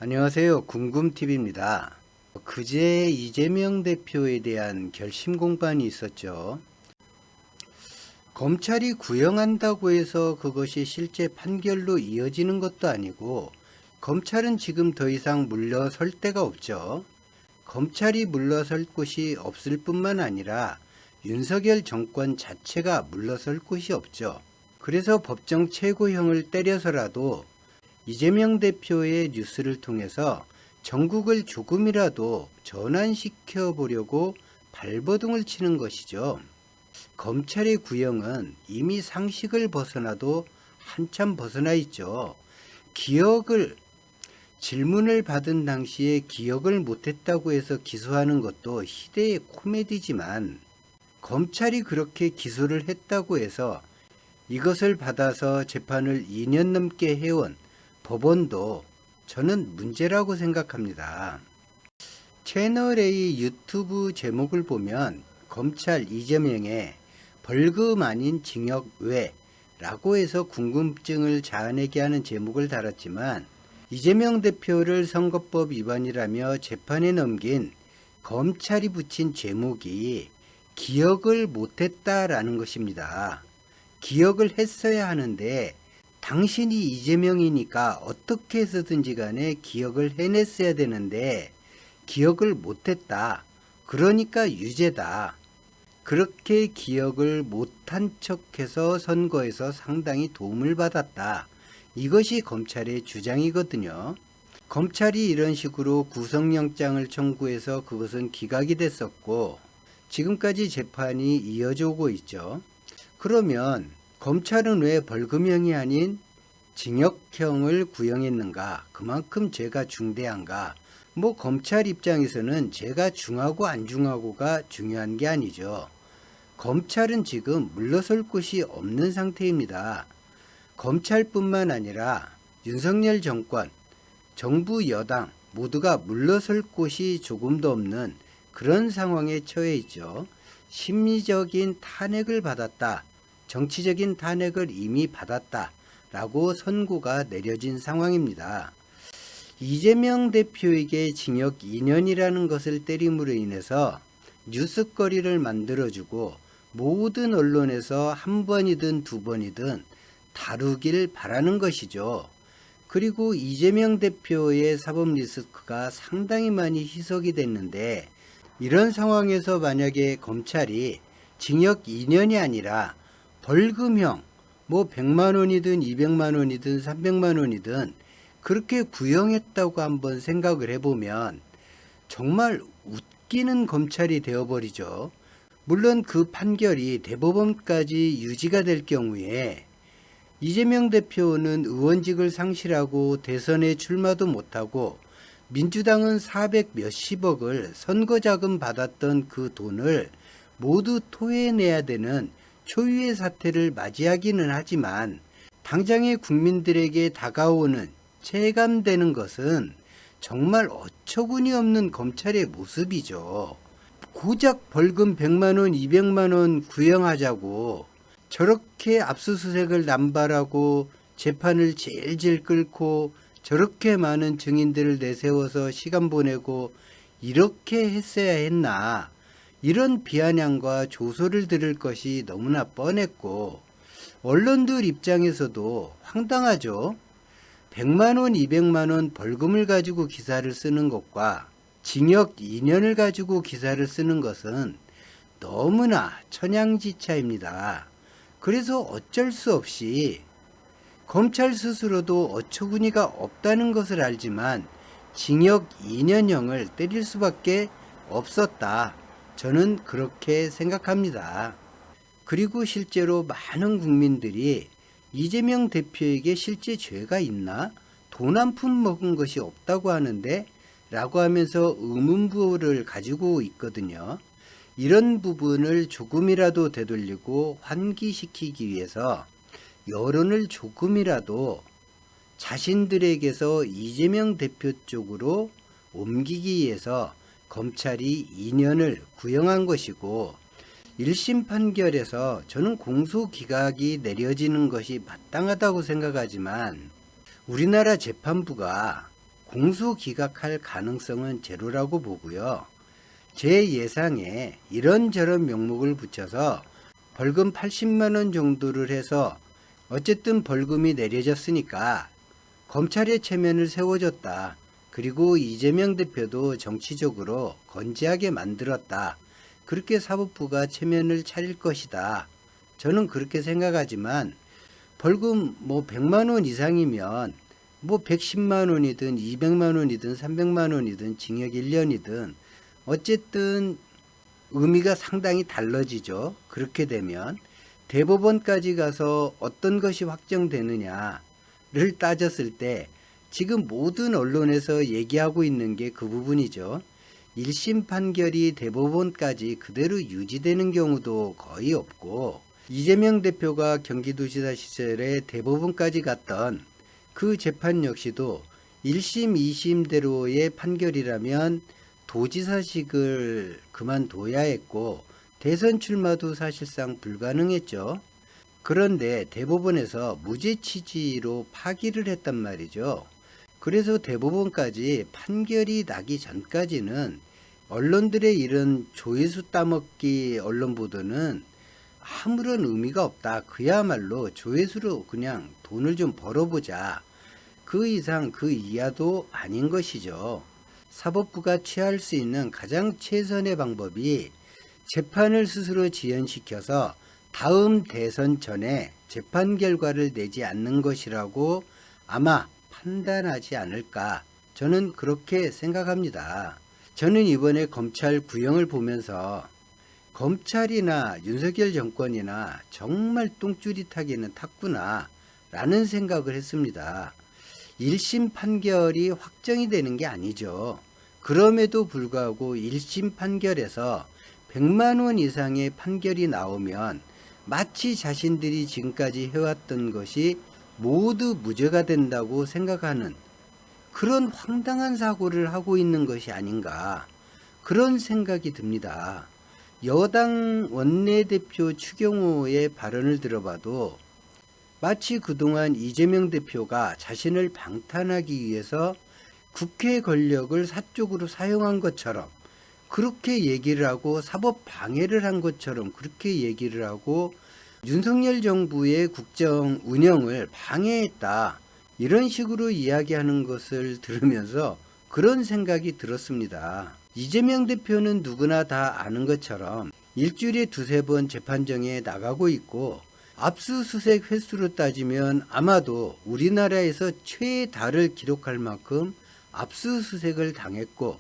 안녕하세요. 궁금TV입니다. 그제 이재명 대표에 대한 결심 공판이 있었죠. 검찰이 구형한다고 해서 그것이 실제 판결로 이어지는 것도 아니고, 검찰은 지금 더 이상 물러설 데가 없죠. 검찰이 물러설 곳이 없을 뿐만 아니라 윤석열 정권 자체가 물러설 곳이 없죠. 그래서 법정 최고형을 때려서라도 이재명 대표의 뉴스를 통해서 전국을 조금이라도 전환시켜 보려고 발버둥을 치는 것이죠. 검찰의 구형은 이미 상식을 벗어나도 한참 벗어나 있죠. 질문을 받은 당시에 기억을 못했다고 해서 기소하는 것도 희대의 코미디지만, 검찰이 그렇게 기소를 했다고 해서 이것을 받아서 재판을 2년 넘게 해온 법원도 저는 문제라고 생각합니다. 채널A 유튜브 제목을 보면 검찰 이재명의 벌금 아닌 징역 외라고 해서 궁금증을 자아내게 하는 제목을 달았지만, 이재명 대표를 선거법 위반이라며 재판에 넘긴 검찰이 붙인 제목이 기억을 못했다라는 것입니다. 기억을 했어야 하는데 당신이 이재명이니까 어떻게 해서든지 간에 기억을 해냈어야 되는데 기억을 못했다. 그러니까 유죄다. 그렇게 기억을 못한 척해서 선거에서 상당히 도움을 받았다. 이것이 검찰의 주장이거든요. 검찰이 이런 식으로 구속영장을 청구해서 그것은 기각이 됐었고 지금까지 재판이 이어져 오고 있죠. 그러면 검찰은 왜 벌금형이 아닌 징역형을 구형했는가? 그만큼 죄가 중대한가? 검찰 입장에서는 죄가 중하고 안 중하고가 중요한 게 아니죠. 검찰은 지금 물러설 곳이 없는 상태입니다. 검찰뿐만 아니라 윤석열 정권, 정부 여당 모두가 물러설 곳이 조금도 없는 그런 상황에 처해 있죠. 심리적인 탄핵을 받았다. 정치적인 탄핵을 이미 받았다 라고 선고가 내려진 상황입니다. 이재명 대표에게 징역 2년이라는 것을 때림으로 인해서 뉴스거리를 만들어주고 모든 언론에서 한 번이든 두 번이든 다루길 바라는 것이죠. 그리고 이재명 대표의 사법 리스크가 상당히 많이 희석이 됐는데, 이런 상황에서 만약에 검찰이 징역 2년이 아니라 벌금형 100만 원이든 200만 원이든 300만 원이든 그렇게 구형했다고 한번 생각을 해보면 정말 웃기는 검찰이 되어버리죠. 물론 그 판결이 대법원까지 유지가 될 경우에 이재명 대표는 의원직을 상실하고 대선에 출마도 못하고, 민주당은 400 몇십억을 선거자금 받았던 그 돈을 모두 토해내야 되는 초유의 사태를 맞이하기는 하지만, 당장의 국민들에게 다가오는 체감되는 것은 정말 어처구니 없는 검찰의 모습이죠. 고작 벌금 100만 원, 200만 원 구형하자고 저렇게 압수수색을 남발하고 재판을 질질 끌고 저렇게 많은 증인들을 내세워서 시간 보내고 이렇게 했어야 했나, 이런 비아냥과 조소를 들을 것이 너무나 뻔했고, 언론들 입장에서도 황당하죠. 100만 원, 200만 원 벌금을 가지고 기사를 쓰는 것과 징역 2년을 가지고 기사를 쓰는 것은 너무나 천양지차입니다. 그래서 어쩔 수 없이 검찰 스스로도 어처구니가 없다는 것을 알지만 징역 2년형을 때릴 수밖에 없었다. 저는 그렇게 생각합니다. 그리고 실제로 많은 국민들이 이재명 대표에게 실제 죄가 있나? 돈 한 푼 먹은 것이 없다고 하는데? 라고 하면서 의문부호를 가지고 있거든요. 이런 부분을 조금이라도 되돌리고 환기시키기 위해서 여론을 조금이라도 자신들에게서 이재명 대표 쪽으로 옮기기 위해서 검찰이 2년을 구형한 것이고, 1심 판결에서 저는 공소기각이 내려지는 것이 마땅하다고 생각하지만, 우리나라 재판부가 공소 기각할 가능성은 제로라고 보고요. 제 예상에 이런저런 명목을 붙여서 벌금 80만 원 정도를 해서 어쨌든 벌금이 내려졌으니까 검찰의 체면을 세워줬다. 그리고 이재명 대표도 정치적으로 건재하게 만들었다. 그렇게 사법부가 체면을 차릴 것이다. 저는 그렇게 생각하지만 벌금 100만 원 이상이면 110만 원이든 200만 원이든 300만 원이든 징역 1년이든 어쨌든 의미가 상당히 달라지죠. 그렇게 되면 대법원까지 가서 어떤 것이 확정되느냐를 따졌을 때 지금 모든 언론에서 얘기하고 있는 게 그 부분이죠. 1심 판결이 대법원까지 그대로 유지되는 경우도 거의 없고 이재명 대표가 경기도지사 시절에 대법원까지 갔던 그 재판 역시도 1심, 2심대로의 판결이라면 도지사직을 그만둬야 했고 대선 출마도 사실상 불가능했죠. 그런데 대법원에서 무죄 취지로 파기를 했단 말이죠. 그래서 대법원까지 판결이 나기 전까지는 언론들의 이런 조회수 따먹기 언론 보도는 아무런 의미가 없다. 그야말로 조회수로 그냥 돈을 좀 벌어보자. 그 이상 그 이하도 아닌 것이죠. 사법부가 취할 수 있는 가장 최선의 방법이 재판을 스스로 지연시켜서 다음 대선 전에 재판 결과를 내지 않는 것이라고 아마 판단하지 않을까. 저는 그렇게 생각합니다. 저는 이번에 검찰 구형을 보면서 검찰이나 윤석열 정권이나 정말 똥줄이 타기는 탔구나 라는 생각을 했습니다. 1심 판결이 확정이 되는 게 아니죠. 그럼에도 불구하고 1심 판결에서 100만 원 이상의 판결이 나오면 마치 자신들이 지금까지 해왔던 것이 모두 무죄가 된다고 생각하는 그런 황당한 사고를 하고 있는 것이 아닌가 그런 생각이 듭니다. 여당 원내대표 추경호의 발언을 들어봐도 마치 그동안 이재명 대표가 자신을 방탄하기 위해서 국회 권력을 사적으로 사용한 것처럼 그렇게 얘기를 하고 사법 방해를 한 것처럼 그렇게 얘기를 하고 윤석열 정부의 국정 운영을 방해했다. 이런 식으로 이야기하는 것을 들으면서 그런 생각이 들었습니다. 이재명 대표는 누구나 다 아는 것처럼 일주일에 2-3번 재판정에 나가고 있고 압수수색 횟수로 따지면 아마도 우리나라에서 최다를 기록할 만큼 압수수색을 당했고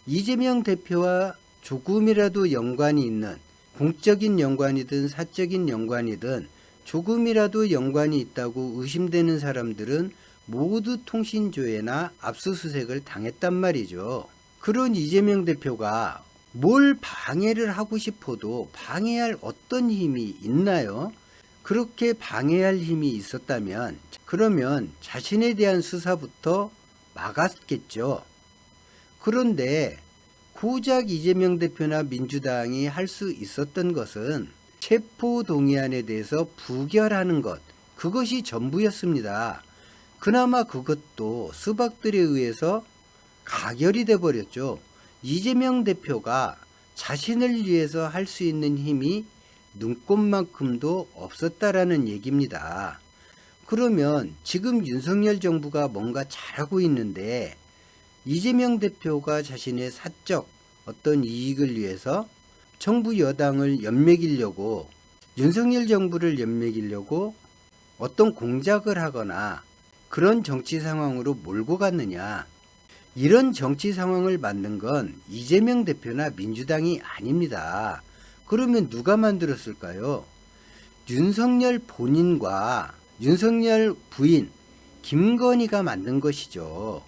이재명 대표와 조금이라도 연관이 있는 공적인 연관이든 사적인 연관이든 조금이라도 연관이 있다고 의심되는 사람들은 모두 통신조회나 압수수색을 당했단 말이죠. 그런 이재명 대표가 뭘 방해를 하고 싶어도 방해할 어떤 힘이 있나요? 그렇게 방해할 힘이 있었다면 그러면 자신에 대한 수사부터 막았겠죠. 그런데 고작 이재명 대표나 민주당이 할 수 있었던 것은 체포동의안에 대해서 부결하는 것, 그것이 전부였습니다. 그나마 그것도 수박들에 의해서 가결이 돼버렸죠. 이재명 대표가 자신을 위해서 할 수 있는 힘이 눈꼽만큼도 없었다라는 얘기입니다. 그러면 지금 윤석열 정부가 뭔가 잘하고 있는데 이재명 대표가 자신의 사적 어떤 이익을 위해서 정부 여당을 연맥이려고 윤석열 정부를 연맥이려고 어떤 공작을 하거나 그런 정치 상황으로 몰고 갔느냐. 이런 정치 상황을 만든 건 이재명 대표나 민주당이 아닙니다. 그러면 누가 만들었을까요? 윤석열 본인과 윤석열 부인 김건희가 만든 것이죠.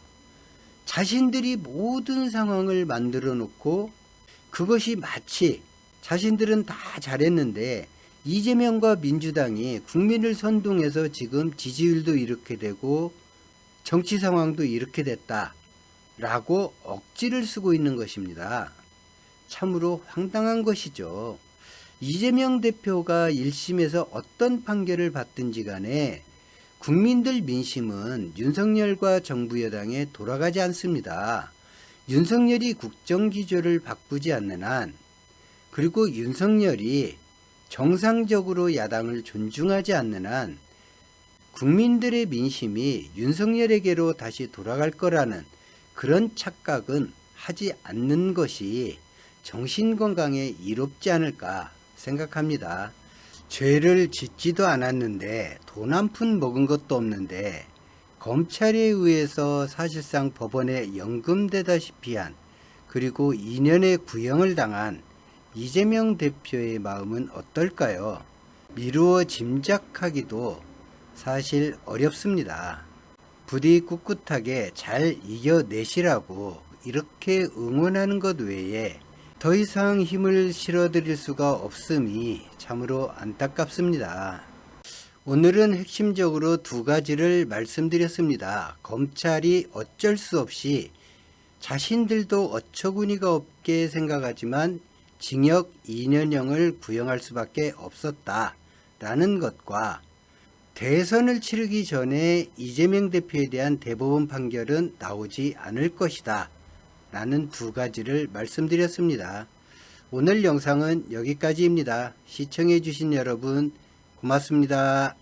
자신들이 모든 상황을 만들어 놓고 그것이 마치 자신들은 다 잘했는데 이재명과 민주당이 국민을 선동해서 지금 지지율도 이렇게 되고 정치 상황도 이렇게 됐다라고 억지를 쓰고 있는 것입니다. 참으로 황당한 것이죠. 이재명 대표가 1심에서 어떤 판결을 받든지 간에 국민들 민심은 윤석열과 정부 여당에 돌아가지 않습니다. 윤석열이 국정기조를 바꾸지 않는 한, 그리고 윤석열이 정상적으로 야당을 존중하지 않는 한 국민들의 민심이 윤석열에게로 다시 돌아갈 거라는 그런 착각은 하지 않는 것이 정신건강에 이롭지 않을까 생각합니다. 죄를 짓지도 않았는데 돈 한 푼 먹은 것도 없는데 검찰에 의해서 사실상 법원에 연금되다시피 한, 그리고 2년의 구형을 당한 이재명 대표의 마음은 어떨까요? 미루어 짐작하기도 사실 어렵습니다. 부디 꿋꿋하게 잘 이겨내시라고 이렇게 응원하는 것 외에 더 이상 힘을 실어드릴 수가 없음이 참으로 안타깝습니다. 오늘은 핵심적으로 두 가지를 말씀드렸습니다. 검찰이 어쩔 수 없이 자신들도 어처구니가 없게 생각하지만 징역 2년형을 구형할 수밖에 없었다라는 것과 대선을 치르기 전에 이재명 대표에 대한 대법원 판결은 나오지 않을 것이다 라는 두 가지를 말씀드렸습니다. 오늘 영상은 여기까지입니다. 시청해 주신 여러분 고맙습니다.